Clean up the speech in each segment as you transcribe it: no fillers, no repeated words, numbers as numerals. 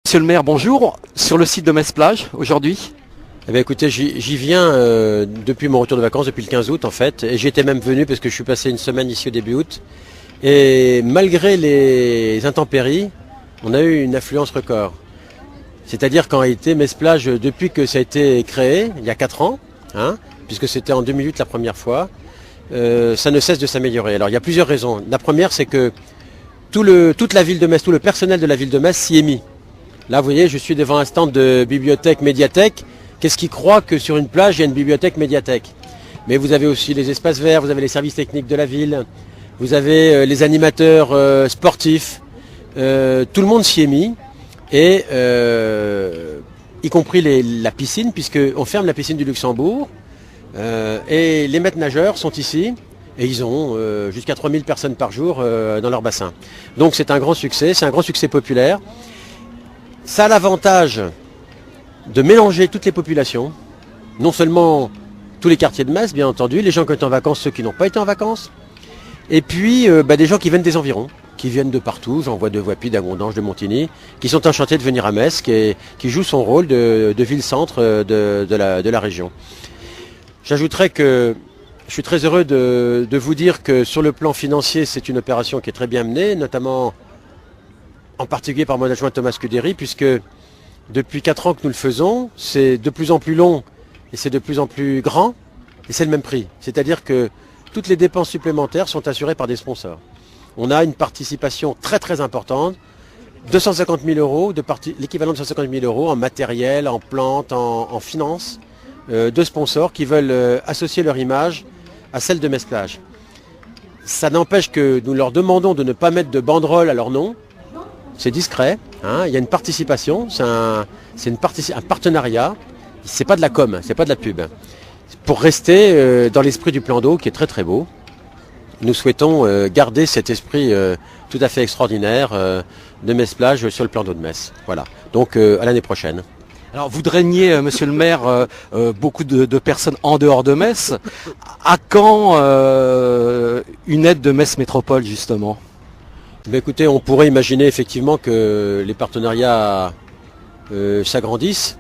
Monsieur le maire, bonjour. Sur le site de Metz-Plage, aujourd'hui. Eh bien, écoutez, j'y viens depuis mon retour de vacances, depuis le 15 août en fait. Et j'étais même venu parce que je suis passé une semaine ici au début août. Et malgré les intempéries, on a eu une affluence record. C'est-à-dire qu'en réalité, Metz-Plage, depuis que ça a été créé, il y a 4 ans, puisque c'était en 2008 la première fois, ça ne cesse de s'améliorer. Alors il y a plusieurs raisons. La première, c'est que toute la ville de Metz, tout le personnel de la ville de Metz s'y est mis. Là, vous voyez, je suis devant un stand de bibliothèque, médiathèque. Qu'est-ce qui croit que sur une plage, il y a une bibliothèque, médiathèque? Mais vous avez aussi les espaces verts, vous avez les services techniques de la ville, vous avez les animateurs sportifs. Tout le monde s'y est mis, et y compris la piscine, puisqu'on ferme la piscine du Luxembourg. Et les maîtres nageurs sont ici, et ils ont jusqu'à 3000 personnes par jour dans leur bassin. Donc c'est un grand succès populaire. Ça a l'avantage de mélanger toutes les populations, non seulement tous les quartiers de Metz, bien entendu, les gens qui sont en vacances, ceux qui n'ont pas été en vacances, et puis des gens qui viennent des environs, qui viennent de partout, j'en vois de Voipy, d'Agondange, de Montigny, qui sont enchantés de venir à Metz, qui joue son rôle de ville-centre de la région. J'ajouterais que je suis très heureux de vous dire que sur le plan financier, c'est une opération qui est très bien menée, notamment en particulier par mon adjoint Thomas Scuderi, puisque depuis 4 ans que nous le faisons, c'est de plus en plus long et c'est de plus en plus grand, et c'est le même prix. C'est-à-dire que toutes les dépenses supplémentaires sont assurées par des sponsors. On a une participation très très importante, 250 000 euros, l'équivalent de 150 000 euros en matériel, en plantes, en finances, de sponsors qui veulent associer leur image à celle de Metz-Plage. Ça n'empêche que nous leur demandons de ne pas mettre de banderole à leur nom. C'est discret, il y a une participation, c'est un partenariat, c'est pas de la com, c'est pas de la pub. Pour rester dans l'esprit du plan d'eau qui est très très beau, nous souhaitons garder cet esprit tout à fait extraordinaire de Metz-Plage sur le plan d'eau de Metz. Voilà, donc à l'année prochaine. Alors vous draignez, monsieur le maire, beaucoup de personnes en dehors de Metz. À quand une aide de Metz Métropole, justement? Mais écoutez, on pourrait imaginer effectivement que les partenariats s'agrandissent.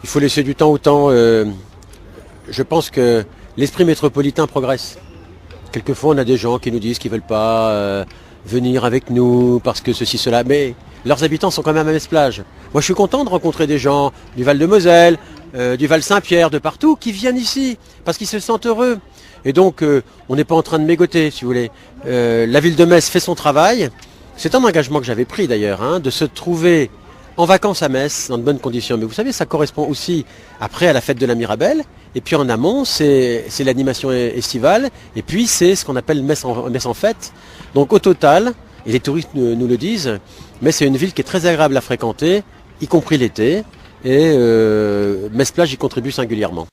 Il faut laisser du temps au temps. Je pense que l'esprit métropolitain progresse. Quelquefois, on a des gens qui nous disent qu'ils ne veulent pas venir avec nous parce que ceci, cela. Mais leurs habitants sont quand même à Metz-Plage. Moi, je suis content de rencontrer des gens du Val-de-Moselle, du Val-Saint-Pierre, de partout, qui viennent ici parce qu'ils se sentent heureux. Et donc, on n'est pas en train de mégoter, si vous voulez. La ville de Metz fait son travail. C'est un engagement que j'avais pris d'ailleurs, de se trouver en vacances à Metz, dans de bonnes conditions. Mais vous savez, ça correspond aussi après à la fête de la Mirabelle. Et puis en amont, c'est l'animation estivale. Et puis c'est ce qu'on appelle Metz en fête. Donc au total, et les touristes nous le disent, Metz c'est une ville qui est très agréable à fréquenter, y compris l'été. Et Metz-Plage y contribue singulièrement.